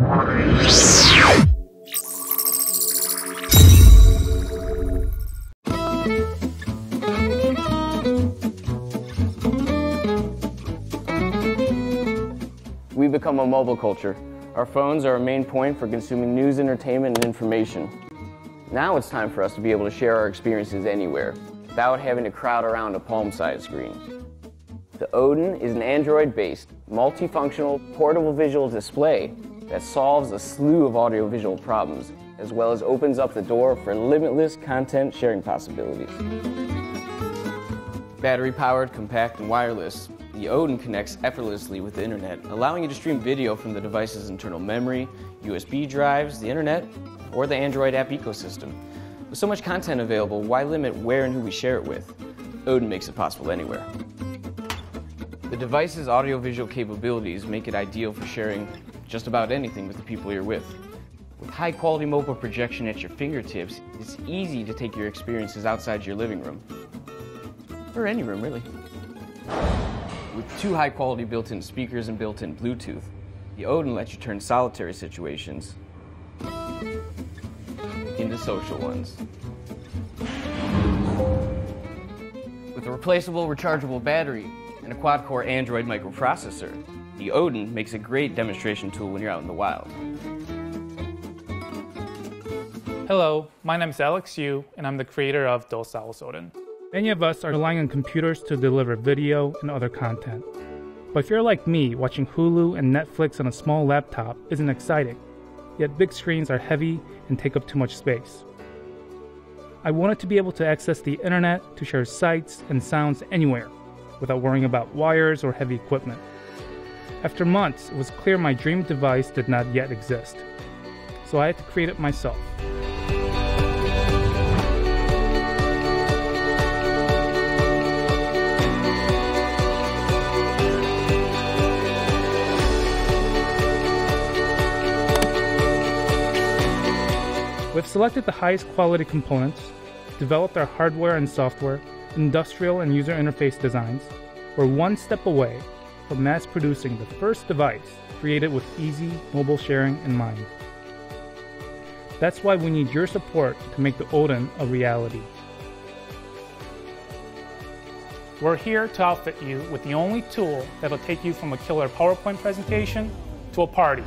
We've become a mobile culture. Our phones are our main point for consuming news, entertainment, and information. Now it's time for us to be able to share our experiences anywhere, without having to crowd around a palm-sized screen. The ODIN is an Android-based, multifunctional, portable visual display that solves a slew of audiovisual problems, as well as opens up the door for limitless content sharing possibilities. Battery-powered, compact, and wireless, the ODIN connects effortlessly with the internet, allowing you to stream video from the device's internal memory, USB drives, the internet, or the Android app ecosystem. With so much content available, why limit where and who we share it with? ODIN makes it possible anywhere. The device's audiovisual capabilities make it ideal for sharing just about anything with the people you're with. With high-quality mobile projection at your fingertips, it's easy to take your experiences outside your living room. Or any room, really. With 2 high-quality built-in speakers and built-in Bluetooth, the ODIN lets you turn solitary situations into social ones. With a replaceable rechargeable battery and a quad-core Android microprocessor, the ODIN makes a great demonstration tool when you're out in the wild. Hello, my name is Alex Yu, and I'm the creator of Dos Owls ODIN. Many of us are relying on computers to deliver video and other content. But if you're like me, watching Hulu and Netflix on a small laptop isn't exciting, yet big screens are heavy and take up too much space. I wanted to be able to access the internet to share sights and sounds anywhere, without worrying about wires or heavy equipment. After months, it was clear my dream device did not yet exist, so I had to create it myself. We've selected the highest quality components, developed our hardware and software, industrial and user interface designs. We're one step away from mass producing the first device created with easy mobile sharing in mind. That's why we need your support to make the ODIN a reality. We're here to outfit you with the only tool that'll take you from a killer PowerPoint presentation to a party.